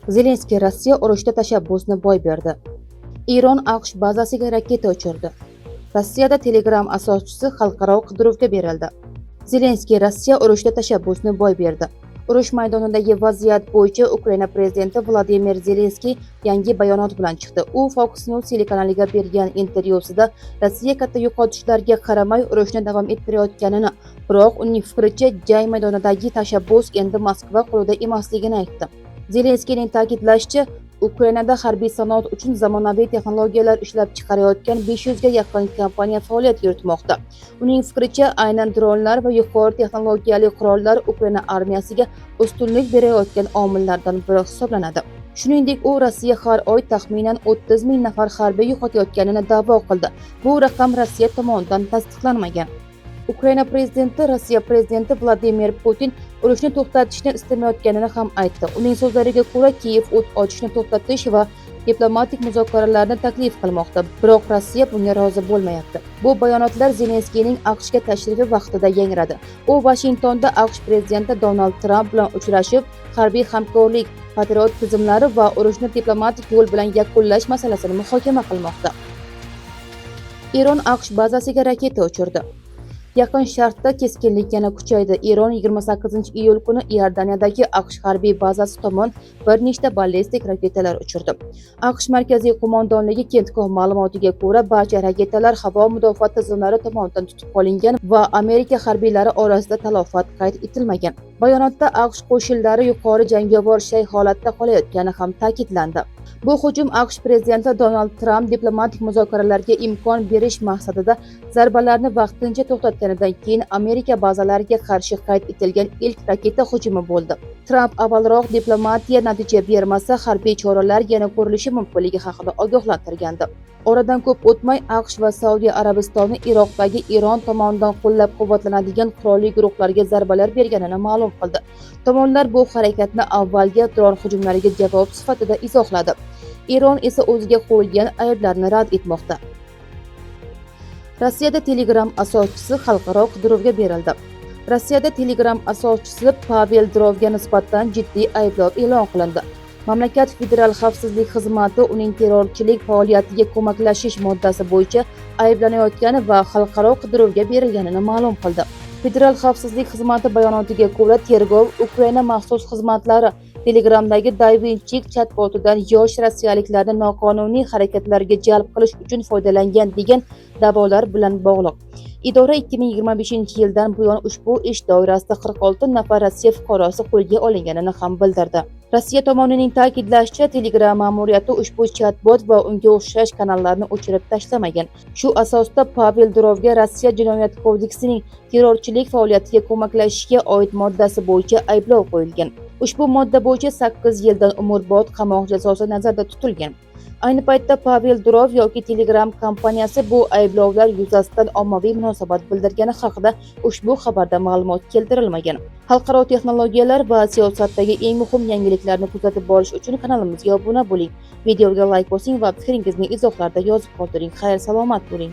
Zelenskiy Rossiya urushda tashabbusni boy berdi. Eron AQSh bazasiga raketa uchirdi. Rossiyada Telegram asoschisi xalqaro qidiruvga berildi. Zelenskiy Rossiya urushda tashabbusni boy berdi. Urush maydonidagi vaziyat bo'yicha Ukraina prezidenti Vladimir Zelenskiy yangi bayonot bilan chiqdi. U Fox News telekanaliga bergan intervyusida Rossiya katta yo'qotishlarga qaramay urushni davom ettirayotganini, biroq uning fikricha jang maydonidagi tashabbus endi Moskva qo'lida emasligini aytdi. Zelenskiyning ta'kidlashicha, Ukrainada harbiy sanoat uchun zamonaviy texnologiyalar ishlab chiqarayotgan 500 ga yaqin kompaniya faoliyat yuritmoqda. Uning fikricha, aynan dronlar va yuqori texnologiyali qurollar Ukraina armiyasiga ustunlik berayotgan omillardan biri hisoblanadi. Shuningdek, u Rossiya har oy taxminan 30 ming nafar harbiy yo'qotayotganini da'vo qildi. Bu raqam Rossiya tomonidan tasdiqlanmagan. Ukraina prezidenti Rossiya prezidenti Vladimir Putin urushni to'xtatishni istamayotganini ham aytdi. Uning so'zlariga ko'ra, Kiyev o't ochishni to'xtatish va diplomatik muzokaralarni taklif qilmoqda, biroq Rossiya bunga rozi bo'lmayapti. Bu bayonotlar Zelenskiyning AQShga tashrifi vaqtida yangradi. U Vashingtonda AQSh prezidenti Donald Tramp bilan uchrashib, harbiy hamkorlik, patriot tizimlari va urushni diplomatik yo'l bilan yakunlash masalasini muhokama qilmoqda. Eron AQSh bazasiga raketa uchirdi. Yaqin Sharqda keskinlik yana kuchaydi. Eron 28-iyul kuni Iordaniyadagi AQSh harbiy bazasi tomon bir nechta ballistik raketalar uchirdi. AQSh markaziy qo'mondonligi Kentkoh ma'lumotiga ko'ra, barcha raketalar havo mudofaa tizimlari tomonidan tutib qolingan va Amerika harbiylari orasida talafot qayd etilmagan. Bayonotda AQSh qo'shinlari yuqori jangovar shay holatda qolayotgani ham ta'kidlandi. Bu hujum AQSh prezidenti Donald Tramp diplomatik muzokaralarga imkon berish maqsadida zarbalarni vaqtincha to'xtatganidan keyin Amerika bazalariga qarshi qayd etilgan ilk raketa hujumi bo'ldi. Tramp avvalroq diplomatiya natija bermasa, harbiy choralar yana ko'rilishi mumkinligi haqida ogohlantirgandi. Oradan ko'p o'tmay AQSh va Saudiya Arabistoni Iroqdagi Eron tomonidan qo'llab-quvvatlanadigan qurolli guruhlarga zarbalar berganini ma'lum qildi. Tomonlar bu harakatni avvalgi dron hujumlariga javob sifatida izohladi. Eron esa o'ziga qo'yilgan ayblarni rad etmoqda. Rossiyada Telegram asoschisi xalqaro qidiruvga berildi. Rossiyada Telegram asoschisi Pavel Durovga nisbatan jiddiy ayblov e'lon qilindi. Mamlakat Federal xavfsizlik xizmati uning terrorchilik faoliyatiga ko'maklashish moddasi bo'yicha ayblanayotgani va xalqaro qidiruvga berilganini ma'lum qildi. Federal xavfsizlik xizmati bayonotiga ko'ra, tergov Ukraina maxsus xizmatlari Telegramdagi Dayvinchik chatbotidan yosh rossiyaliklarni noqonuniy harakatlarga jalb qilish uchun foydalangan degan da'volar bilan bog'liq. Idora 2025-yildan buyon ushbu ish doirasida 46 nafar Rossiya fuqarosi qo'lga olinganini ham bildirdi. Rossiya tomonining ta'kidlashicha, Telegram ma'muriyati ushbu chatbot va unga o'xshash kanallarni o'chirib tashlamagan. Shu asosda Pavel Durovga Rossiya Jinoyat kodeksining terrorchilik faoliyatiga ko'maklashishga oid moddasi bo'yicha ayblov qo'yilgan. Ushbu modda bo'yicha 8 yildan umrbod qamoq jazosi nazarda tutilgan. Ayni paytda Pavel Durov yoki Telegram kompaniyasi bu ayblovlar yuzasidan ommaviy munosabat bildirgani haqida ushbu xabarda ma'lumot keltirilmagan. Xalqaro texnologiyalar va siyosatdagi eng muhim yangiliklarni kuzatib borish uchun kanalimizga obuna bo'ling. Videoga like bosing va fikringizni izohlarda yozib qoldiring. Xayr, salomat bo'ling.